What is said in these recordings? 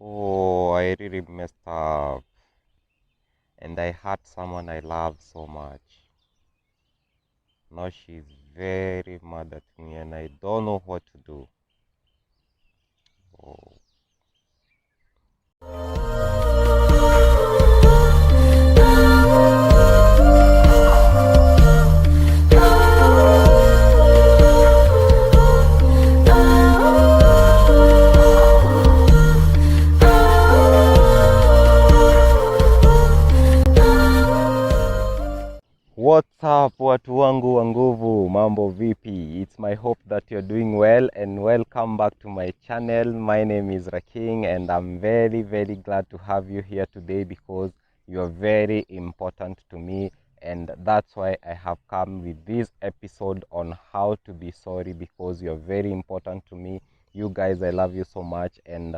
Oh, I really messed up. And I hurt someone I love so much. Now she's very mad at me and I don't know what to do. Oh. What's up, watu wangu wa nguvu, mambo vipi? It's my hope that you're doing well and welcome back to my channel. My name is Raking and I'm very glad to have you here today because you're very important to me, and that's why I have come with this episode on how to be sorry, because you're very important to me. You guys, I love you so much, and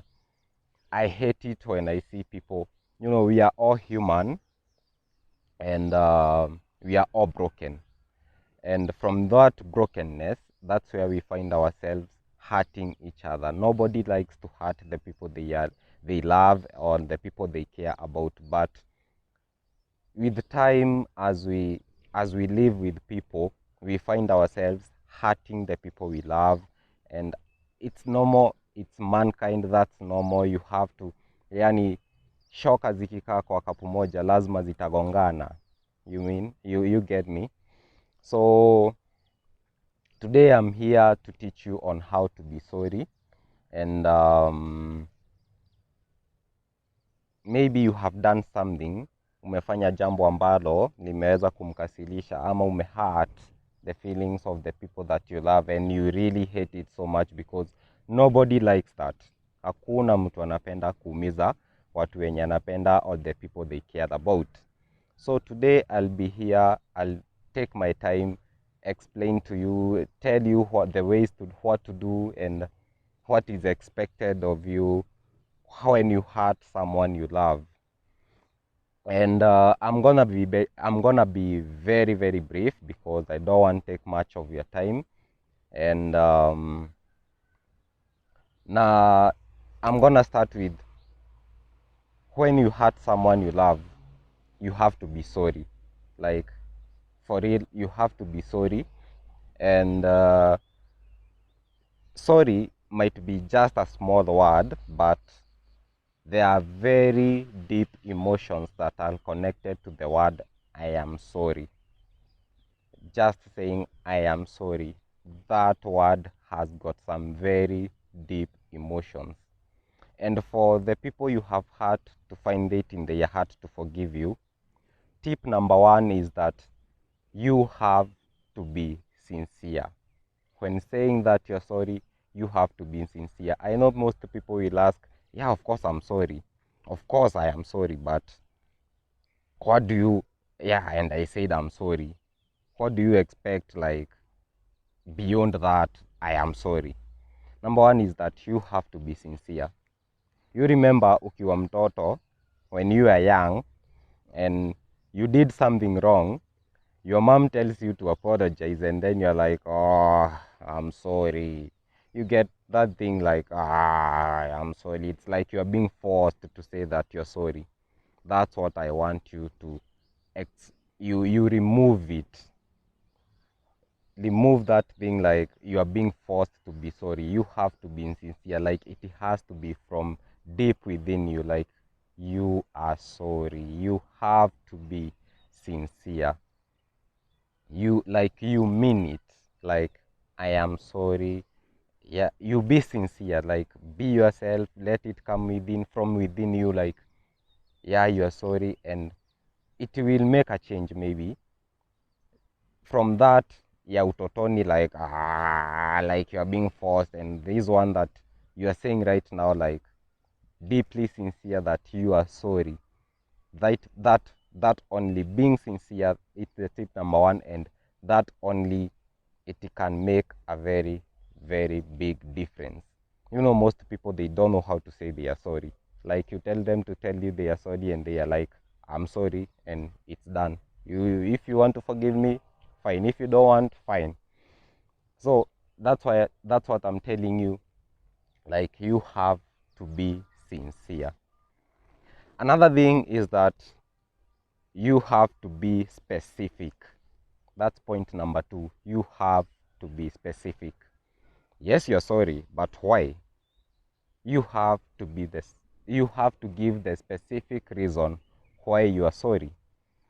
I hate it when I see people, we are all human, and we are all broken. And from that brokenness, that's where we find ourselves hurting each other. Nobody likes to hurt the people they love or the people they care about. But with time, as we live with people, we find ourselves hurting the people we love, and it's normal. It's mankind. That's normal. You have to, yani, shoka zikikaa kwa kapu moja lazima zitagongana. You get me? So today I'm here to teach you on how to be sorry, and maybe you have done something, umefanya jambo ambalo limeweza kumkasilisha ama umehurt the feelings of the people that you love, and you really hate it so much because nobody likes that. Hakuna mtu anapenda kuumiza watu wenye anapenda or the people they care about. So today I'll be here, I'll take my time, explain to you, tell you what to do and what is expected of you when you hurt someone you love. And I'm gonna be very brief because I don't want to take much of your time. And now I'm gonna start with, when you hurt someone you love, you have to be sorry. Like, for real, you have to be sorry. And sorry might be just a small word, but there are very deep emotions that are connected to the word I am sorry. Just saying I am sorry, that word has got some very deep emotions. And for the people you have hurt to find it in their heart to forgive you, tip number one is that you have to be sincere. When saying that you're sorry, you have to be sincere. I know most people will ask, yeah, of course I'm sorry. Of course I am sorry, but what do you, yeah, and I said I'm sorry. What do you expect, like, beyond that, I am sorry? Number one is that you have to be sincere. You remember ukiwa mtoto, when you are young and you did something wrong, your mom tells you to apologize, and then you're like, oh, I'm sorry. You get that thing like, I'm sorry. It's like you're being forced to say that you're sorry. That's what I want you to, you remove it. Remove that thing like you are being forced to be sorry. You have to be sincere. Like, it has to be from deep within you. Like, you are sorry. You have to be sincere. You mean it. Like, I am sorry. Yeah, you be sincere. Like, be yourself. Let it come from within you. Like, yeah, you are sorry, and it will make a change maybe from that. Yeah, utotoni, like you are being forced, and this one that you are saying right now, like, deeply sincere that you are sorry. That only, being sincere, it's the tip number one, and that only, it can make a very big difference. Most people, they don't know how to say they are sorry. Like, you tell them to tell you they are sorry, and they are like, I'm sorry, and it's done. If you want to forgive me, fine. If you don't want, fine. So that's what I'm telling you. Like, you have to be sincere. Another thing is that you have to be specific. That's point number 2. You have to be specific. Yes, you're sorry, but why? You have to be this. You have to give the specific reason why you are sorry.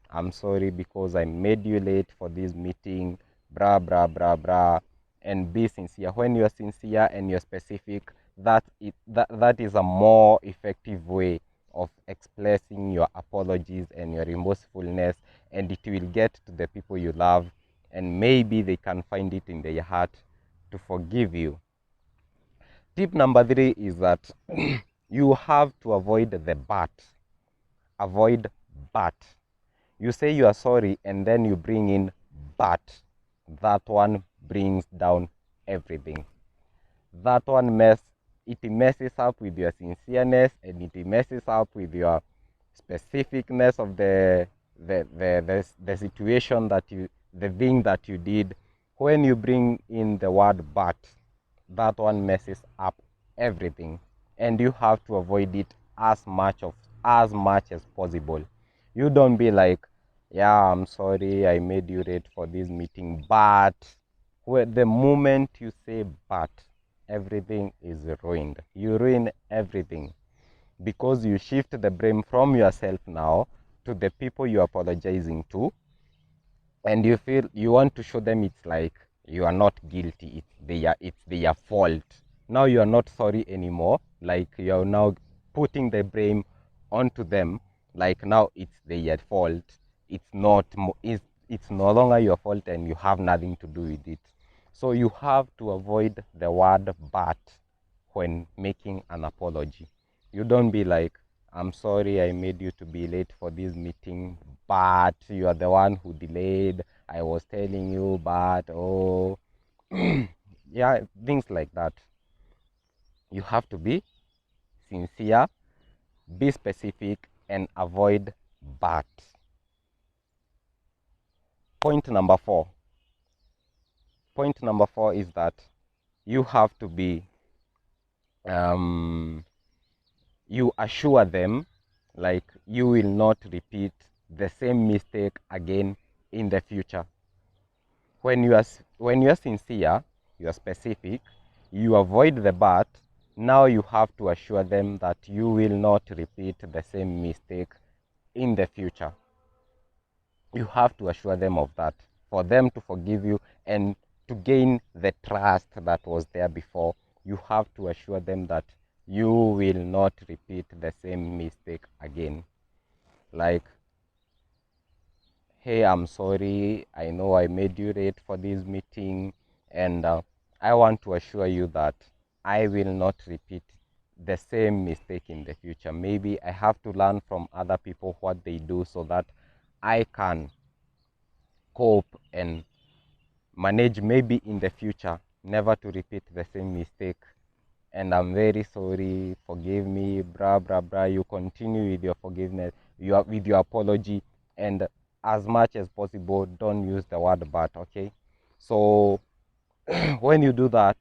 I'm sorry because I made you late for this meeting, blah, blah, blah, blah, and be sincere. When you're sincere and you're specific, that is a more effective way of expressing your apologies and your remorsefulness, and it will get to the people you love, and maybe they can find it in their heart to forgive you. Tip number 3 is that you have to avoid the but. Avoid but. You say you are sorry and then you bring in but. That one brings down everything. That one it messes up with your sincereness, and it messes up with your specificness of the situation that the thing that you did. When you bring in the word but, that one messes up everything, and you have to avoid it as much as possible. You don't be like, yeah, I'm sorry I made you late for this meeting, but the moment you say but, everything is ruined. You ruin everything because you shift the blame from yourself now to the people you're apologizing to, and you feel you want to show them it's like you are not guilty, it's their fault. Now you are not sorry anymore, like you are now putting the blame onto them, like now it's their fault. It's not it's no longer your fault, and you have nothing to do with it. So you have to avoid the word but when making an apology. You don't be like, I'm sorry I made you to be late for this meeting, but you are the one who delayed. I was telling you, but oh, yeah, things like that. You have to be sincere, be specific, and avoid but. Point number 4. Point number 4 is that you have to be, you assure them like you will not repeat the same mistake again in the future. When you are sincere, you are specific, you avoid the but. Now you have to assure them that you will not repeat the same mistake in the future. You have to assure them of that for them to forgive you, and to gain the trust that was there before. You have to assure them that you will not repeat the same mistake again. Like, hey, I'm sorry, I know I made you late for this meeting, and I want to assure you that I will not repeat the same mistake in the future. Maybe I have to learn from other people what they do so that I can cope and manage maybe in the future never to repeat the same mistake. And I'm very sorry, forgive me, blah, blah, blah. You continue with your forgiveness, with your apology, and as much as possible, don't use the word but, okay? So when you do that,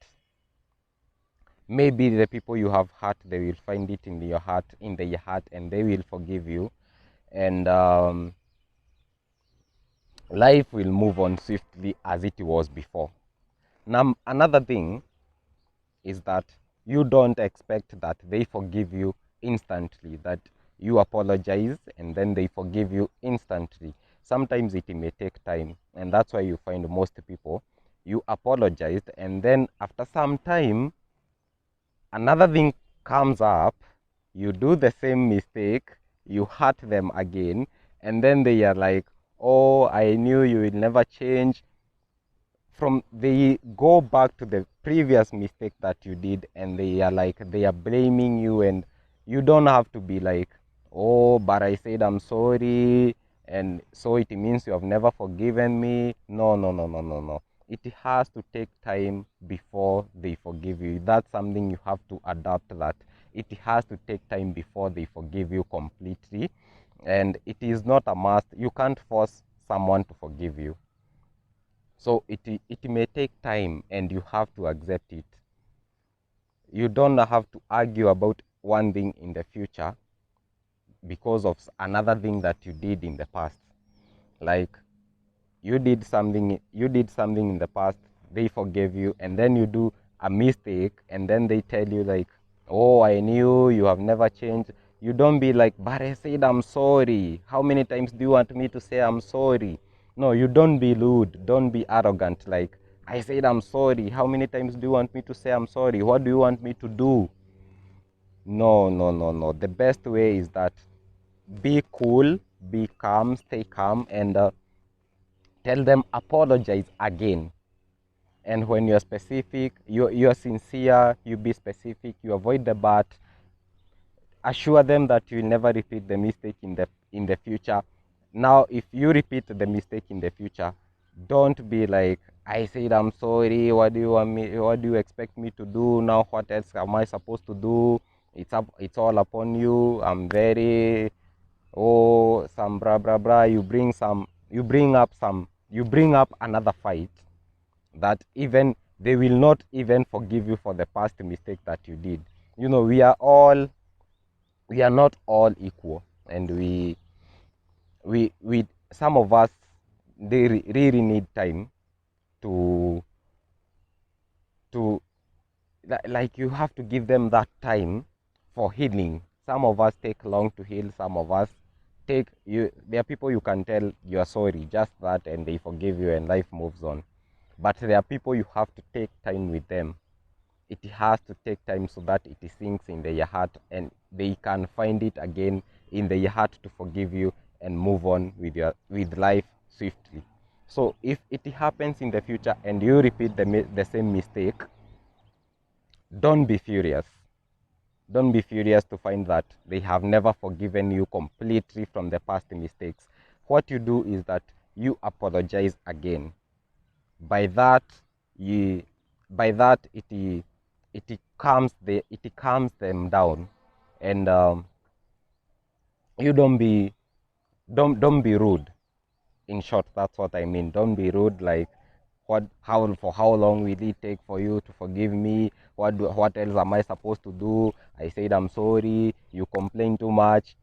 maybe the people you have hurt, they will find it in their heart, and they will forgive you, and life will move on swiftly as it was before. Now, another thing is that you don't expect that they forgive you instantly, that you apologize and then they forgive you instantly. Sometimes it may take time, and that's why you find most people, you apologized, and then after some time another thing comes up, you do the same mistake, you hurt them again, and then they are like, oh, I knew you will never change. They go back to the previous mistake that you did, and they are like, they are blaming you, and you don't have to be like, oh, but I said I'm sorry, and so it means you have never forgiven me. No, no, no, no, no, no. It has to take time before they forgive you. That's something you have to adapt, that it has to take time before they forgive you completely, and it is not a must. You can't force someone to forgive you. So it may take time, and you have to accept it. You don't have to argue about one thing in the future because of another thing that you did in the past. Like you did something in the past, they forgave you, and then you do a mistake, and then they tell you like, oh, I knew you have never changed. You don't be like, but I said I'm sorry. How many times do you want me to say I'm sorry? No, you don't be rude, don't be arrogant. Like, I said I'm sorry. How many times do you want me to say I'm sorry? What do you want me to do? No, no, no, no. The best way is that be cool, be calm, stay calm, and tell them apologize again. And when you're specific, you're sincere, you be specific, you avoid the but, assure them that you will never repeat the mistake in the future. Now if you repeat the mistake in the future, don't be like, I said I'm sorry, what do you want me, what do you expect me to do now? What else am I supposed to do? It's all upon you. I'm very, oh, some blah blah blah. You bring up another fight that even they will not even forgive you for the past mistake that you did. You know, we are not all equal, and we some of us, they really need time to to like you have to give them that time for healing. Some of us take long to heal, some of us take you, there are people you can tell you're sorry, just that, and they forgive you and life moves on. But there are people you have to take time with them. It has to take time so that it sinks in their heart and they can find it again in their heart to forgive you and move on with life swiftly. So if it happens in the future and you repeat the same mistake, don't be furious. Don't be furious to find that they have never forgiven you completely from the past mistakes. What you do is that you apologize again. By that, you by that it calms them down, and you don't be rude. In short, that's what I mean. Don't be rude. Like, how long will it take for you to forgive me? What else am I supposed to do? I said I'm sorry. You complain too much.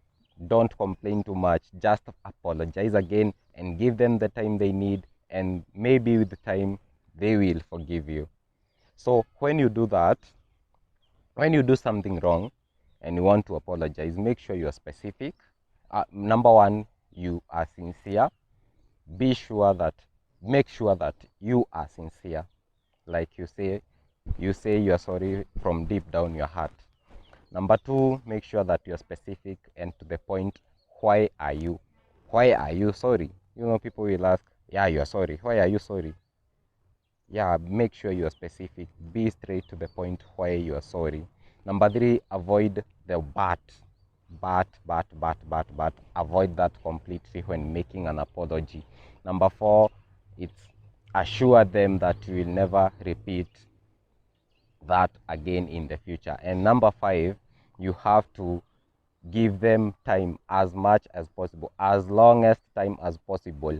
Don't complain too much. Just apologize again and give them the time they need, and maybe with the time they will forgive you. So when you do that, when you do something wrong and you want to apologize, make sure you are specific. Number one, you are sincere. Be sure that, make sure that you are sincere. Like you say you are sorry from deep down your heart. Number two, make sure that you're specific and to the point. Why are you? Why are you sorry? You know, people will ask, yeah, you're sorry. Why are you sorry? Yeah, make sure you're specific. Be straight to the point why you're sorry. Number three, avoid the but. Avoid that completely when making an apology. Number four, it's assure them that you will never repeat that again in the future. And number five, you have to give them time as much as possible, as long as time as possible,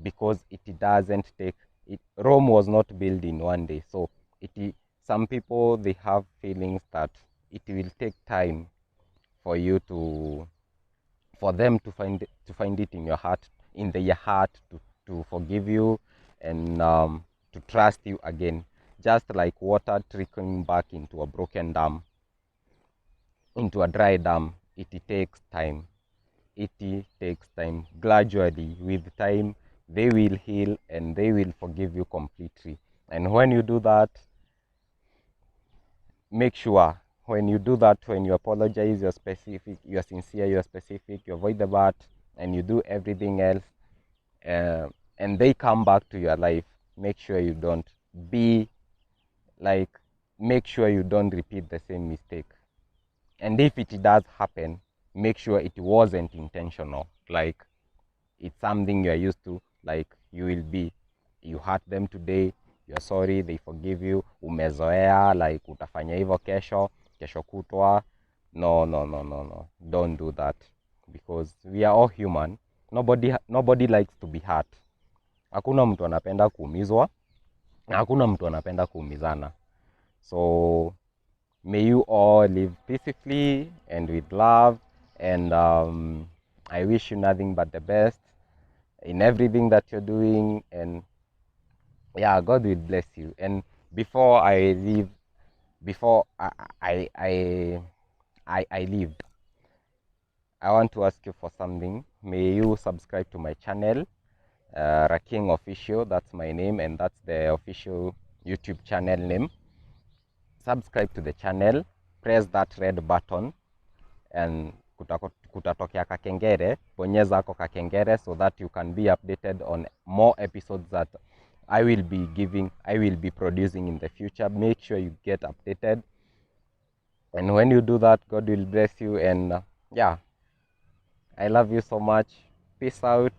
because it doesn't take it. Rome was not built in one day, so some people, they have feelings that it will take time for you to, for them to find it in your heart, in their heart, to forgive you and to trust you again. Just like water trickling back into a broken dam, into a dry dam, it takes time. It takes time. Gradually, with time, they will heal and they will forgive you completely. And when you do that, make sure when you do that, when you apologize, you're specific, you're sincere, you're specific, you avoid the bad, and you do everything else, uh, and they come back to your life, make sure you don't be like, make sure you don't repeat the same mistake. And if it does happen, make sure it wasn't intentional. Like, it's something you're used to. Like, you hurt them today, you're sorry, they forgive you, umezoea, like utafanya hivyo kesho kutwa. No, no, no, no, no, don't do that, because we are all human. Nobody likes to be hurt. Hakuna mtu anapenda kuumizwa na hakuna mtu anapenda kuumizana. So may you all live peacefully and with love. And I wish you nothing but the best in everything that you're doing. And yeah, God will bless you. And before I leave, before I leave, I want to ask you for something. May you subscribe to my channel, Raking Official. That's my name, and that's the official YouTube channel name. Subscribe to the channel, press that red button, and kutatokea kakengere, bonyeza ako kakengere, so that you can be updated on more episodes that I will be producing in the future. Make sure you get updated, and when you do that, God will bless you. And yeah, I love you so much. Peace out.